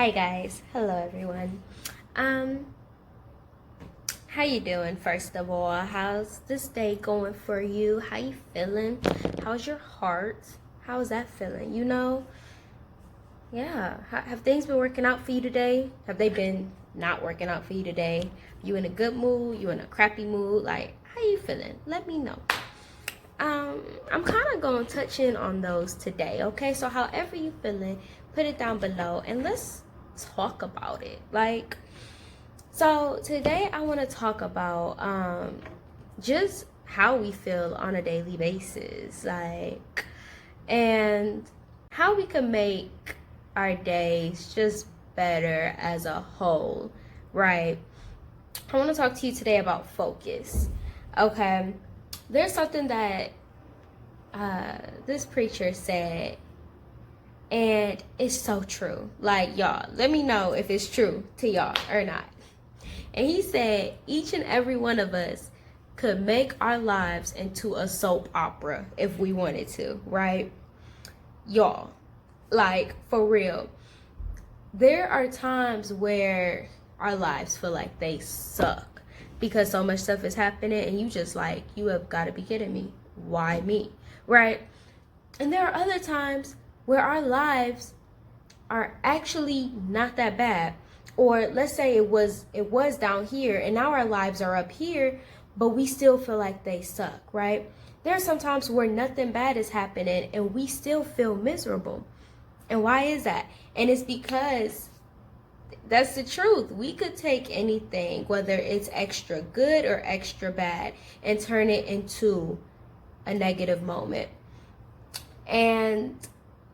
Hi guys, hello everyone. How you doing? First of all, how's this day going for you? How you feeling? How's your heart? How's that feeling? Yeah. Have things been working out for you today? Have they been not working out for you today? You in a good mood? You in a crappy mood? Like, how you feeling? Let me know. I'm kind of going to touch in on those today, okay? So however you feeling, put it down below and let's talk about it. So today I want to talk about just how we feel on a daily basis, and how we can make our days just better as a whole, right? I want to talk to you today about focus, okay? There's something that this preacher said, and it's so true. Like, y'all, let me know if it's true to y'all or not. And he said, each and every one of us could make our lives into a soap opera if we wanted to, right? Y'all, like, for real. There are times where our lives feel like they suck because so much stuff is happening and you just like, you have got to be kidding me. Why me? Right? And there are other times where our lives are actually not that bad. Or let's say it was down here and now our lives are up here, but we still feel like they suck, right? There are some times where nothing bad is happening and we still feel miserable. And why is that? And it's because that's the truth. We could take anything, whether it's extra good or extra bad, and turn it into a negative moment. And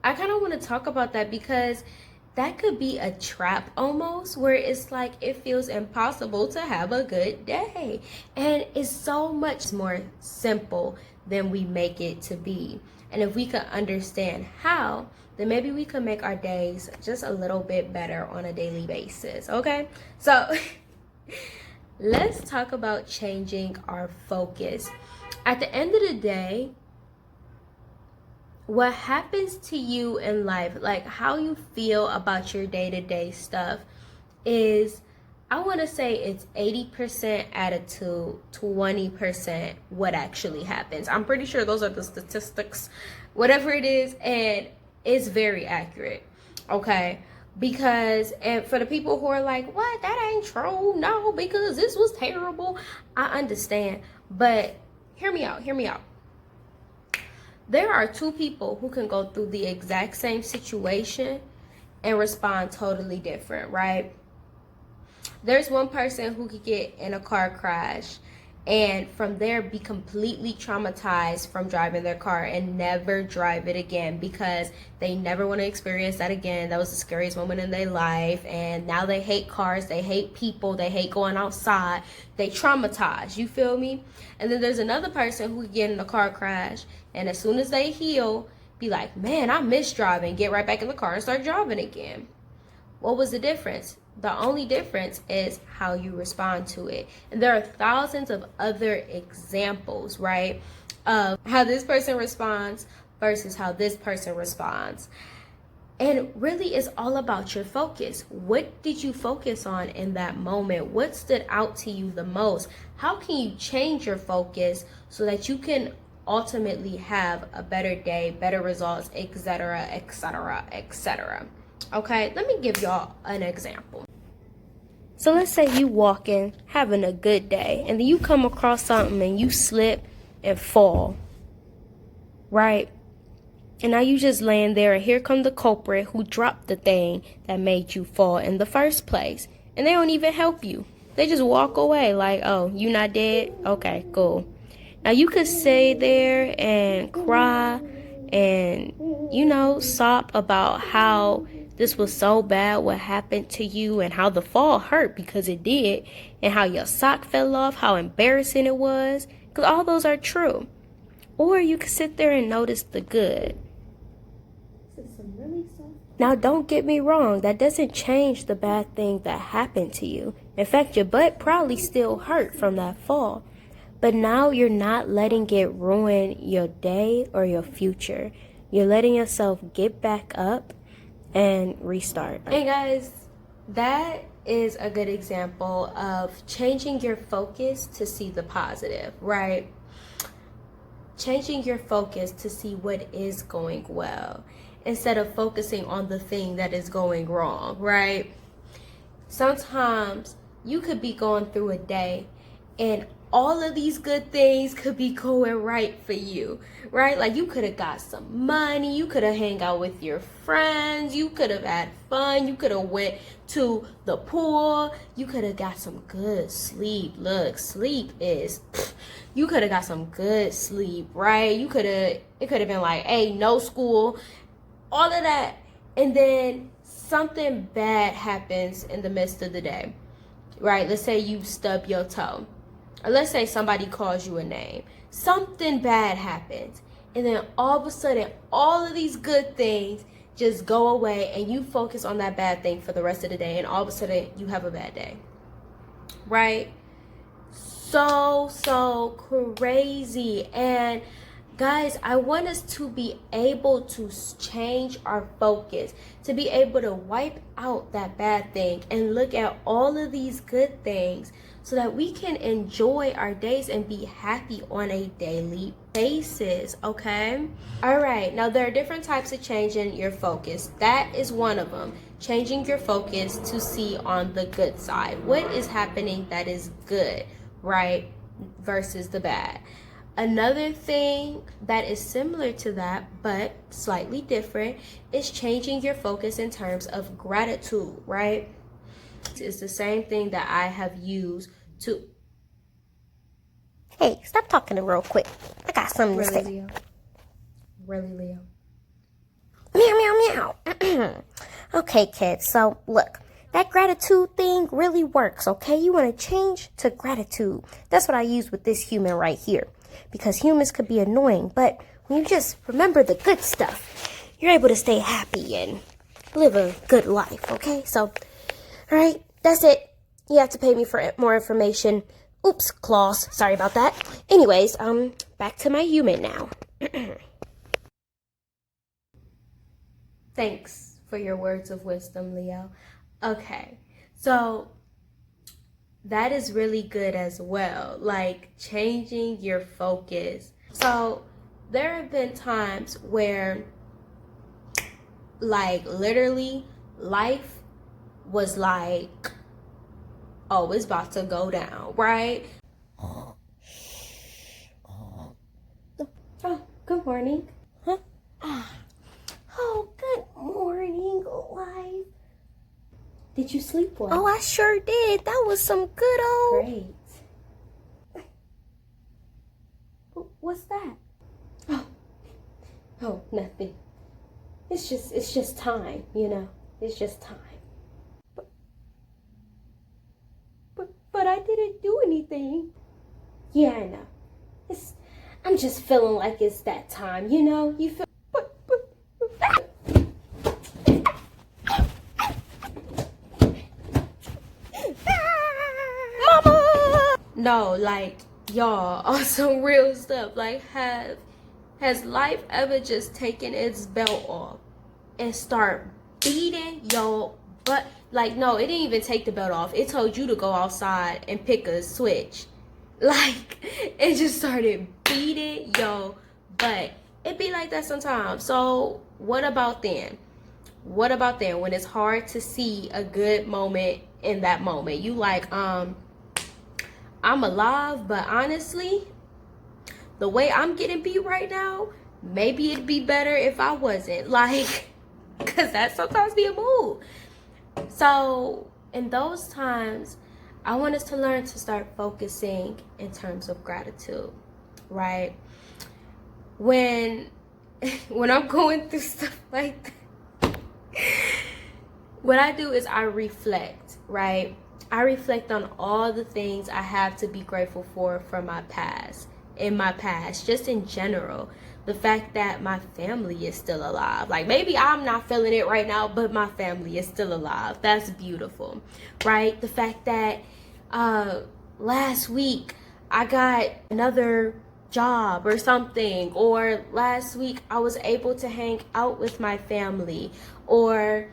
I kind of want to talk about that because that could be a trap almost, where it's like it feels impossible to have a good day. And it's so much more simple than we make it to be. And if we could understand how, then maybe we could make our days just a little bit better on a daily basis, okay? So let's talk about changing our focus. At the end of the day, what happens to you in life, like how you feel about your day-to-day stuff, is, I want to say it's 80% attitude, 20% what actually happens. I'm pretty sure those are the statistics, whatever it is, and it's very accurate, okay? Because, and for the people who are like, what, that ain't true, no, because this was terrible, I understand, but hear me out. There are two people who can go through the exact same situation and respond totally different, right? There's one person who could get in a car crash and from there be completely traumatized from driving their car and never drive it again because they never want to experience that again. That was the scariest moment in their life, and now they hate cars, they hate people, they hate going outside, they traumatized, you feel me? And then there's another person who could get in a car crash and as soon as they heal, be like, man, I miss driving, get right back in the car and start driving again. What was the difference? The only difference is how you respond to it. And there are thousands of other examples, right, of how this person responds versus how this person responds. And really, it's all about your focus. What did you focus on in that moment? What stood out to you the most? How can you change your focus so that you can ultimately have a better day, better results, etc., etc., etc.? Okay, let me give y'all an example. So let's say you walking, having a good day, and then you come across something and you slip and fall, right? And now you just laying there, and here come the culprit who dropped the thing that made you fall in the first place. And they don't even help you. They just walk away like, oh, you not dead? Okay, cool. Now you could stay there and cry and, sob about how this was so bad what happened to you and how the fall hurt because it did, and how your sock fell off, how embarrassing it was, because all those are true. Or you could sit there and notice the good. Now don't get me wrong, that doesn't change the bad thing that happened to you. In fact, your butt probably still hurt from that fall. But now you're not letting it ruin your day or your future. You're letting yourself get back up and restart. Hey guys, That is a good example of changing your focus to see the positive, right? Changing your focus to see what is going well instead of focusing on the thing that is going wrong, right? Sometimes you could be going through a day and all of these good things could be going right for you, right? Like you could have got some money, you could have hang out with your friends, you could have had fun, you could have went to the pool, you could have got some good sleep. Look, sleep is, you could have got some good sleep, right? It could have been like, hey, no school, all of that. And then something bad happens in the midst of the day, right? Let's say you stub your toe. Or let's say somebody calls you a name. Something bad happens. And then all of a sudden, all of these good things just go away and you focus on that bad thing for the rest of the day. And all of a sudden, you have a bad day. Right? So crazy. And guys, I want us to be able to change our focus, to be able to wipe out that bad thing and look at all of these good things so that we can enjoy our days and be happy on a daily basis, okay? All right, now there are different types of changing your focus. That is one of them, changing your focus to see on the good side. What is happening that is good, right, versus the bad. Another thing that is similar to that, but slightly different, is changing your focus in terms of gratitude, right? It's the same thing that I have used to... Hey, stop talking real quick. I got something to say. Leo? Really, Leo? Meow, meow, meow. Okay, kids, so look. That gratitude thing really works, okay? You want to change to gratitude. That's what I use with this human right here. Because humans could be annoying, but when you just remember the good stuff, you're able to stay happy and live a good life, okay? So, all right, that's it. You have to pay me for more information. Oops, claws. Sorry about that. Anyways, back to my human now. Thanks for your words of wisdom, Leo. Okay, so that is really good as well, like changing your focus. So there have been times where, like, literally life was like, oh, it's about to go down, right? Oh, good morning. Huh? Oh, good morning, life. Did you sleep well? Oh, I sure did. That was some good old... Great. What's that? Oh, nothing. It's just time, you know. It's just time. But I didn't do anything. Yeah, I know. I'm just feeling like it's that time, you know. You feel. No, like, y'all, on some real stuff. Like, has life ever just taken its belt off and start beating your butt? Like, no, it didn't even take the belt off. It told you to go outside and pick a switch. Like, it just started beating your butt. It be like that sometimes. So, what about then? What about then when it's hard to see a good moment in that moment? You like, I'm alive, but honestly, the way I'm getting beat right now, maybe it'd be better if I wasn't. Like, because that sometimes be a mood. So, in those times, I want us to learn to start focusing in terms of gratitude, right? When I'm going through stuff like that, what I do is I reflect, right? I reflect on all the things I have to be grateful for from my past, just in general. The fact that my family is still alive. Like, maybe I'm not feeling it right now, but my family is still alive. That's beautiful, right? The fact that last week I got another job or something, or last week I was able to hang out with my family, or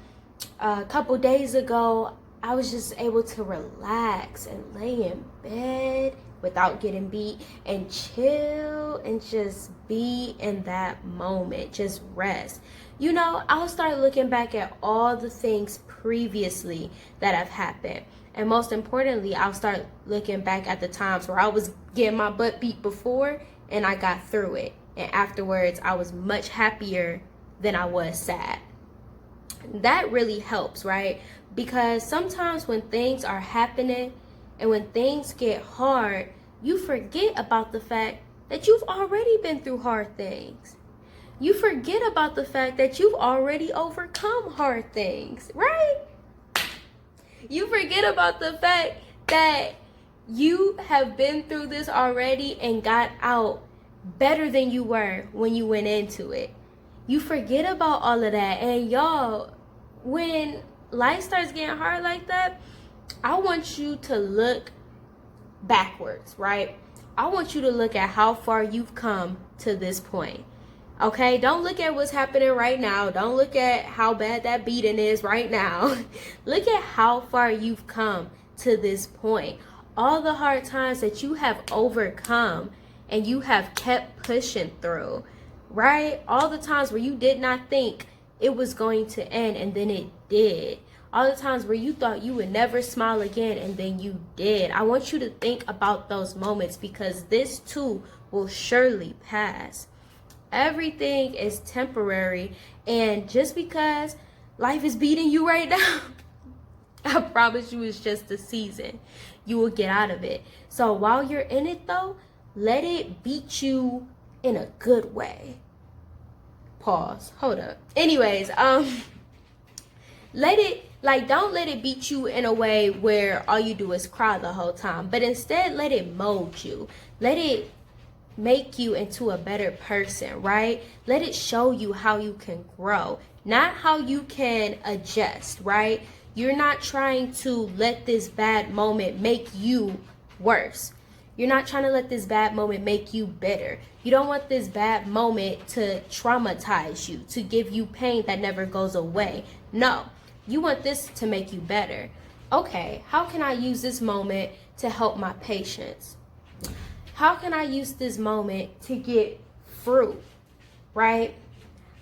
a couple days ago I was just able to relax and lay in bed without getting beat and chill and just be in that moment, just rest. You know, I'll start looking back at all the things previously that have happened. And most importantly, I'll start looking back at the times where I was getting my butt beat before and I got through it. And afterwards, I was much happier than I was sad. That really helps, right? Because sometimes when things are happening and when things get hard, you forget about the fact that you've already been through hard things. You forget about the fact that you've already overcome hard things, right? You forget about the fact that you have been through this already and got out better than you were when you went into it. You forget about all of that. And y'all, when life starts getting hard like that, I want you to look backwards, right? I want you to look at how far you've come to this point. Okay, don't look at what's happening right now. Don't look at how bad that beating is right now. Look at how far you've come to this point. All the hard times that you have overcome and you have kept pushing through, right? All the times where you did not think it was going to end and then it did. All the times where you thought you would never smile again and then you did. I want you to think about those moments because this too will surely pass. Everything is temporary, and just because life is beating you right now, I promise you it's just a season. You will get out of it. So while you're in it though, let it beat you in a good way. Pause. Hold up. Anyways, don't let it beat you in a way where all you do is cry the whole time, but instead let it mold you. Let it make you into a better person, right? Let it show you how you can grow, not how you can adjust, right? You're not trying to let this bad moment make you worse. You're not trying to let this bad moment make you bitter. You don't want this bad moment to traumatize you, to give you pain that never goes away. No, you want this to make you better. Okay, how can I use this moment to help my patients? How can I use this moment to get fruit, right?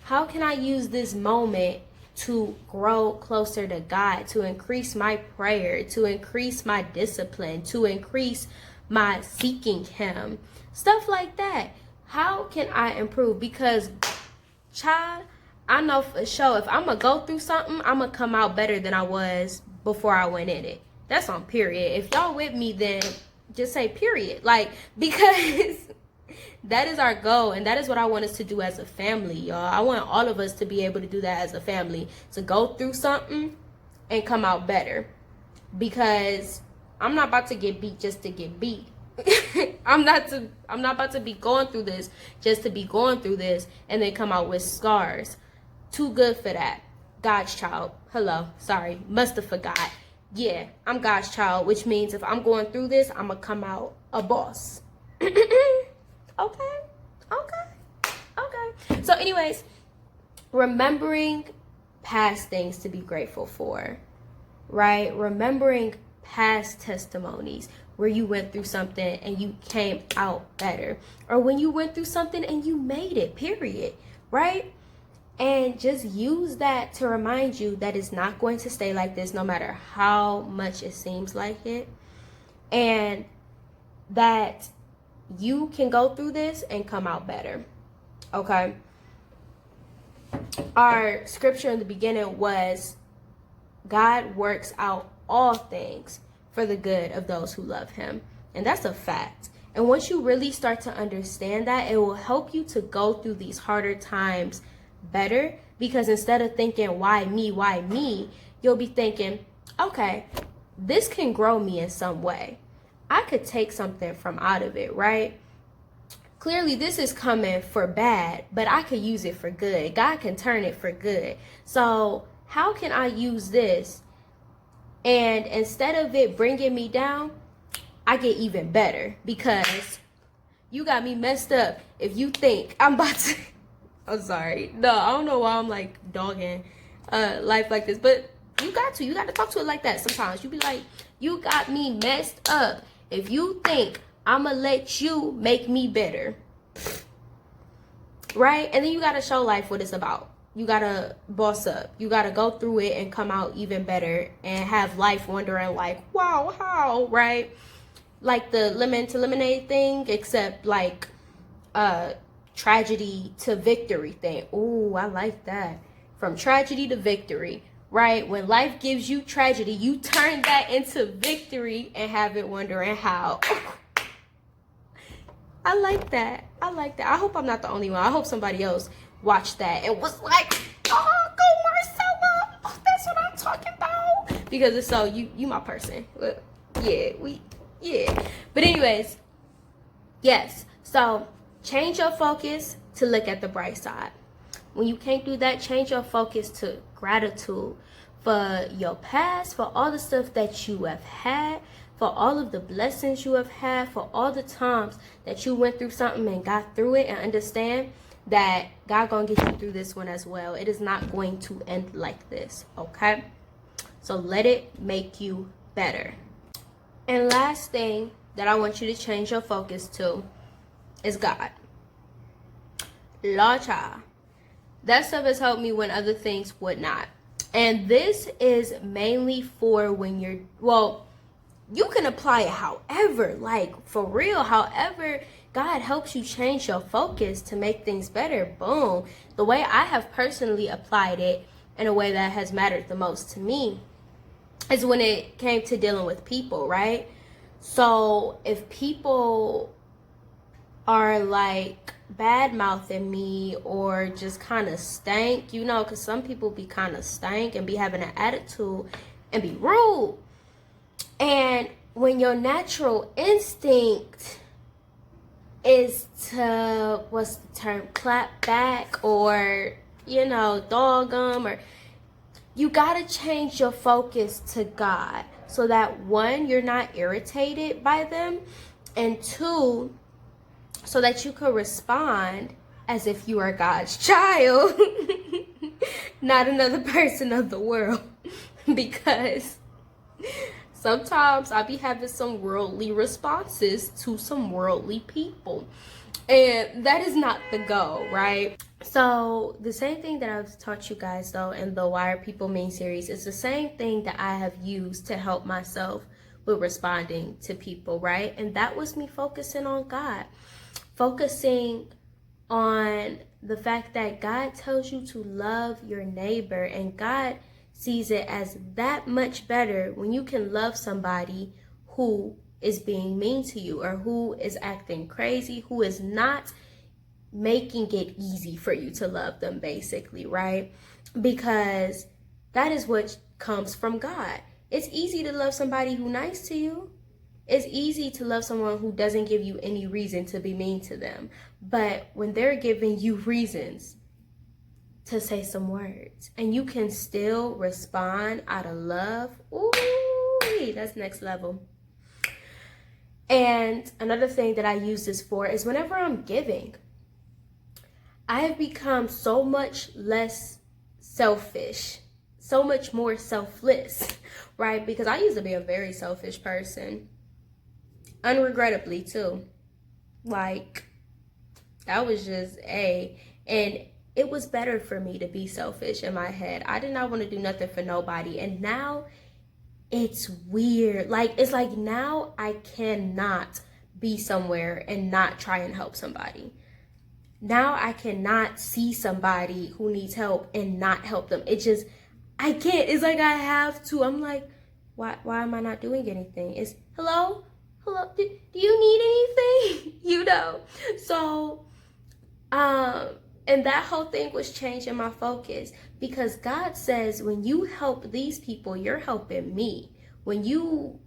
How can I use this moment to grow closer to God, to increase my prayer, to increase my discipline, to increase my seeking Him? Stuff like that. How can I improve? Because, child, I know for sure if I'm going to go through something, I'm going to come out better than I was before I went in it. That's on period. If y'all with me, then just say period. Like, because that is our goal, and that is what I want us to do as a family, y'all. I want all of us to be able to do that as a family, to go through something and come out better. Because I'm not about to get beat just to get beat. I'm not about to be going through this just to be going through this and then come out with scars. Too good for that. God's child. Hello. Sorry. Must have forgot. Yeah, I'm God's child, which means if I'm going through this, I'm going to come out a boss. Okay. So anyways, remembering past things to be grateful for, right? Remembering past testimonies where you went through something and you came out better, or when you went through something and you made it, period, right? And just use that to remind you that it's not going to stay like this no matter how much it seems like it. And that you can go through this and come out better. Okay? Our scripture in the beginning was, God works out all things for the good of those who love Him. And that's a fact. And once you really start to understand that, it will help you to go through these harder times better, because instead of thinking why me, you'll be thinking, okay, this can grow me in some way. I could take something from out of it, right? Clearly this is coming for bad, but I could use it for good. God can turn it for good. So how can I use this, and instead of it bringing me down, I get even better? Because you got me messed up if you think I'm about to I'm sorry. No, I don't know why I'm like dogging life like this, but You got to talk to it like that sometimes. You be like, you got me messed up. If you think I'ma let you make me better, right? And then you gotta show life what it's about. You gotta boss up. You gotta go through it and come out even better and have life wondering like, wow, how, right? Like the lemon to lemonade thing, except like tragedy to victory thing. Ooh, I like that. From tragedy to victory, right? When life gives you tragedy, you turn that into victory and have it wondering how. I like that. I like that. I hope I'm not the only one. I hope somebody else watched that and was like, oh, go Marcella. Oh, that's what I'm talking about. Because it's so, you my person. Yeah. But anyways, yes. So change your focus to look at the bright side. When you can't do that, change your focus to gratitude for your past, for all the stuff that you have had, for all of the blessings you have had, for all the times that you went through something and got through it, and understand that God gonna get you through this one as well. It is not going to end like this, okay? So let it make you better. And last thing that I want you to change your focus to is God. Lord child. That stuff has helped me when other things would not. And this is mainly for when you're, well, you can apply it however, like for real, however God helps you change your focus to make things better. Boom. The way I have personally applied it in a way that has mattered the most to me is when it came to dealing with people, right? So if people are like bad mouthing me or just kind of stank, you know, because some people be kind of stank and be having an attitude and be rude. And when your natural instinct is to, what's the term, clap back or, you know, dog them, or you gotta change your focus to God so that one, you're not irritated by them, and two, so that you could respond as if you are God's child, not another person of the world. Because sometimes I be having some worldly responses to some worldly people, and that is not the goal, right? So the same thing that I've taught you guys though in the Why Are People Mean series is the same thing that I have used to help myself with responding to people, right? And that was me focusing on God. Focusing on the fact that God tells you to love your neighbor, and God sees it as that much better when you can love somebody who is being mean to you or who is acting crazy, who is not making it easy for you to love them, basically, right? Because that is what comes from God. It's easy to love somebody who's nice to you. It's easy to love someone who doesn't give you any reason to be mean to them. But when they're giving you reasons to say some words and you can still respond out of love, ooh, that's next level. And another thing that I use this for is whenever I'm giving, I have become so much less selfish, so much more selfless, right? Because I used to be a very selfish person. Unregrettably too. Like, that was just and it was better for me to be selfish in my head. I did not want to do nothing for nobody. And now it's weird. Like, it's like now I cannot be somewhere and not try and help somebody. Now I cannot see somebody who needs help and not help them. It just, I can't. It's like I have to. I'm like, why am I not doing anything? It's hello, do you need anything? You know. So and that whole thing was changing my focus, because God says when you help these people, you're helping me. When you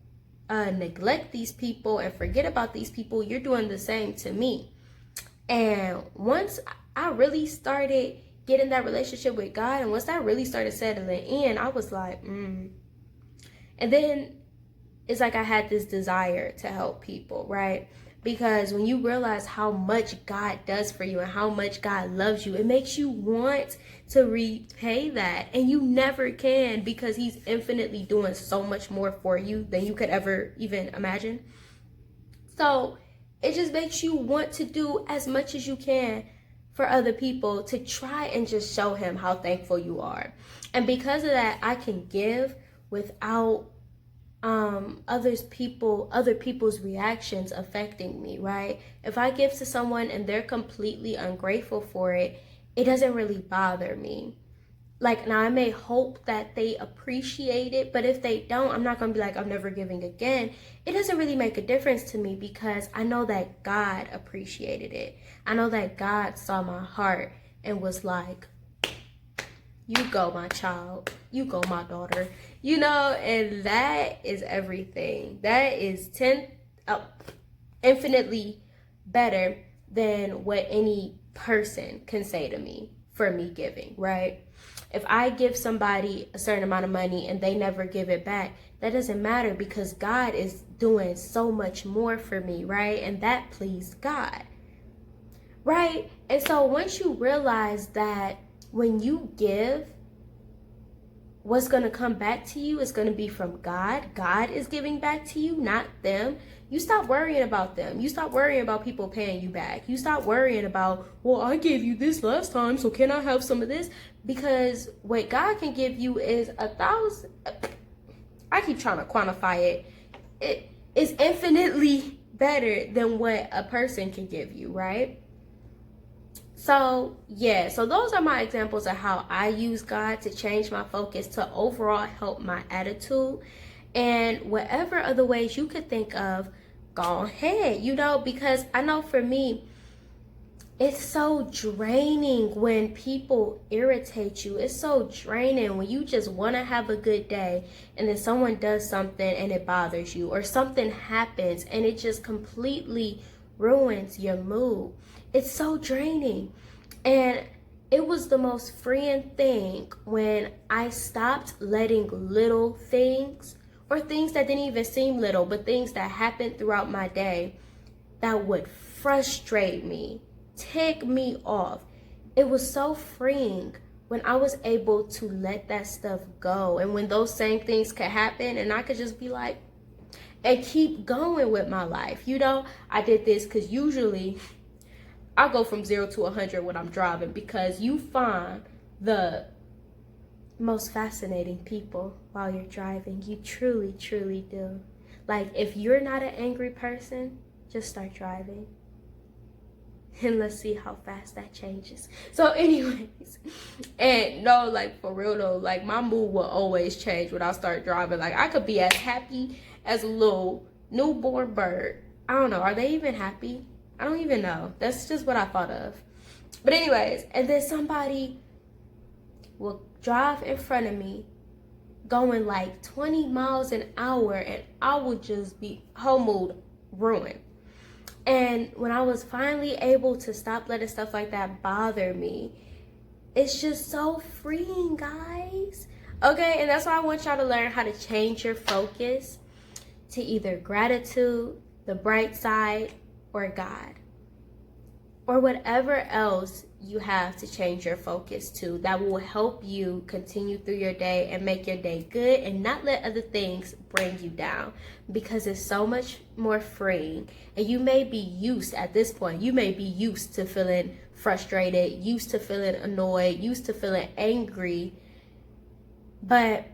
neglect these people and forget about these people, you're doing the same to me. And once I really started getting that relationship with God, and once that really started settling in, I was like, And then it's like I had this desire to help people, right? Because when you realize how much God does for you and how much God loves you, it makes you want to repay that. And you never can, because he's infinitely doing so much more for you than you could ever even imagine. So it just makes you want to do as much as you can for other people to try and just show him how thankful you are. And because of that, I can give without other people's reactions affecting me, right? If I give to someone and they're completely ungrateful for it, it doesn't really bother me. Like, now I may hope that they appreciate it, but if they don't, I'm not gonna be like, I'm never giving again. It doesn't really make a difference to me, because I know that God appreciated it. I know that God saw my heart and was like, you go, my child. You go, my daughter. You know, and that is everything. That is infinitely better than what any person can say to me for me giving, right? If I give somebody a certain amount of money and they never give it back, that doesn't matter, because God is doing so much more for me, right? And that pleased God, right? And so once you realize that when you give, what's going to come back to you is going to be from God. God is giving back to you, not them. You stop worrying about them. You stop worrying about people paying you back. You stop worrying about, well, I gave you this last time, so can I have some of this? Because what God can give you is 1,000. I keep trying to quantify it. It is infinitely better than what a person can give you, right? So, yeah, so those are my examples of how I use God to change my focus, to overall help my attitude. And whatever other ways you could think of, go ahead, you know, because I know for me, it's so draining when people irritate you. It's so draining when you just want to have a good day and then someone does something and it bothers you, or something happens and it just completely ruins your mood. It's so draining. And it was the most freeing thing when I stopped letting little things, or things that didn't even seem little, but things that happened throughout my day that would frustrate me, tick me off. It was so freeing when I was able to let that stuff go, and when those same things could happen and I could just be like, and keep going with my life. You know, I did this because usually I go from 0 to 100 when I'm driving, because you find the most fascinating people while you're driving. You truly, truly do. Like, if you're not an angry person, just start driving. And let's see how fast that changes. So anyways, and no, like, for real though, like, my mood will always change when I start driving. Like, I could be as happy as a little newborn bird. I don't know, are they even happy? I don't even know. That's just what I thought of. But anyways, and then somebody will drive in front of me going like 20 miles an hour, and I would just be whole mood ruined. And when I was finally able to stop letting stuff like that bother me, it's just so freeing, guys. Okay, and that's why I want y'all to learn how to change your focus to either gratitude, the bright side, or God, or whatever else you have to change your focus to that will help you continue through your day and make your day good, and not let other things bring you down, because it's so much more freeing. And you may be used at this point, you may be used to feeling frustrated, used to feeling annoyed, used to feeling angry, but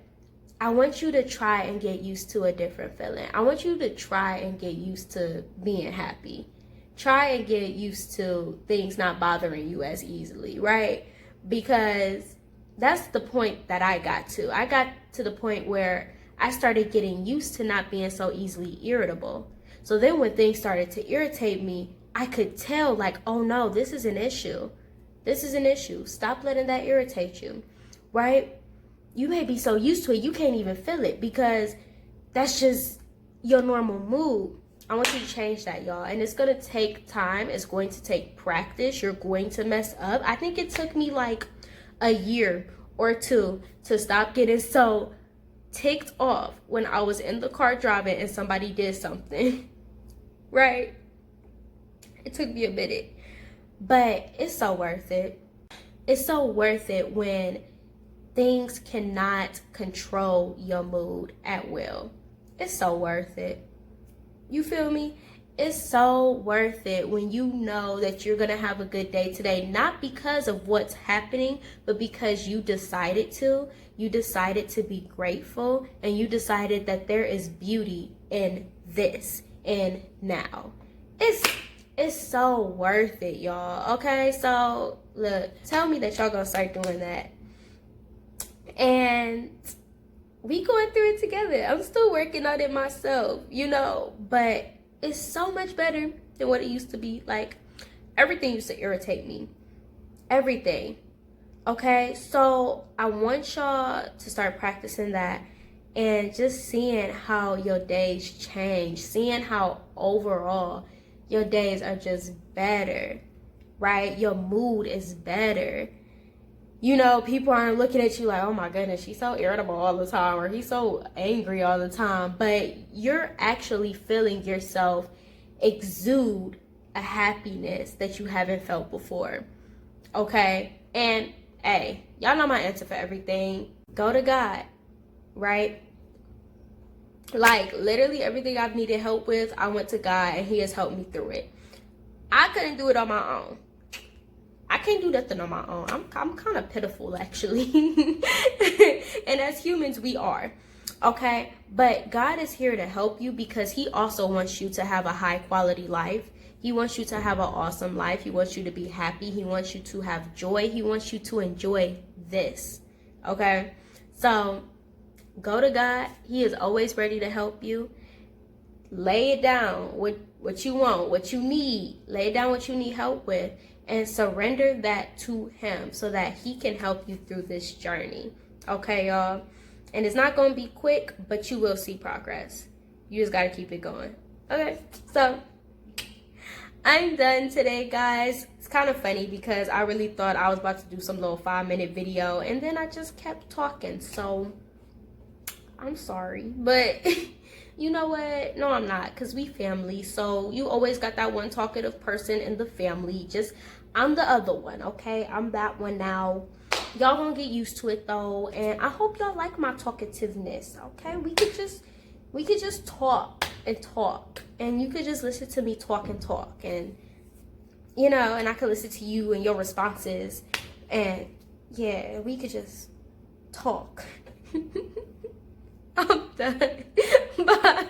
I want you to try and get used to a different feeling. I want you to try and get used to being happy. Try and get used to things not bothering you as easily, right? Because that's the point that I got to. I got to the point where I started getting used to not being so easily irritable. So then when things started to irritate me, I could tell, like, oh no, this is an issue. This is an issue. Stop letting that irritate you, right? You may be so used to it, you can't even feel it, because that's just your normal mood. I want you to change that, y'all. And it's going to take time. It's going to take practice. You're going to mess up. I think it took me like a year or two to stop getting so ticked off when I was in the car driving and somebody did something, right? It took me a minute, but it's so worth it. It's so worth it when things cannot control your mood at will. It's so worth it. You feel me? It's so worth it when you know that you're going to have a good day today, not because of what's happening, but because you decided to. You decided to be grateful, and you decided that there is beauty in this and now. It's so worth it, y'all. Okay, so look, tell me that y'all gonna start doing that. And we going through it together. I'm still working on it myself, you know, but it's so much better than what it used to be. Like, everything used to irritate me. Everything. Okay, so I want y'all to start practicing that and just seeing how your days change, seeing how overall your days are just better, right? Your mood is better. You know, people aren't looking at you like, oh my goodness, she's so irritable all the time, or he's so angry all the time. But you're actually feeling yourself exude a happiness that you haven't felt before. Okay? And hey, y'all know my answer for everything. Go to God, right? Like, literally everything I've needed help with, I went to God and he has helped me through it. I couldn't do it on my own. I can't do nothing on my own. I'm kind of pitiful, actually. And as humans, we are. Okay? But God is here to help you because he also wants you to have a high quality life. He wants you to have an awesome life. He wants you to be happy. He wants you to have joy. He wants you to enjoy this. Okay? So, go to God. He is always ready to help you. Lay it down, what you want, what you need. Lay down what you need help with. And surrender that to him so that he can help you through this journey. Okay, y'all? And it's not going to be quick, but you will see progress. You just got to keep it going. Okay, so I'm done today, guys. It's kind of funny because I really thought I was about to do some little 5-minute video, and then I just kept talking. So I'm sorry, but you know what? No, I'm not, because we family. So you always got that one talkative person in the family. Just, I'm the other one, okay? I'm that one now. Y'all gonna get used to it though, and I hope y'all like my talkativeness, okay? We could just talk and talk, and you could just listen to me talk and talk, and you know, and I could listen to you and your responses, and yeah, we could just talk. I'm done. Bye.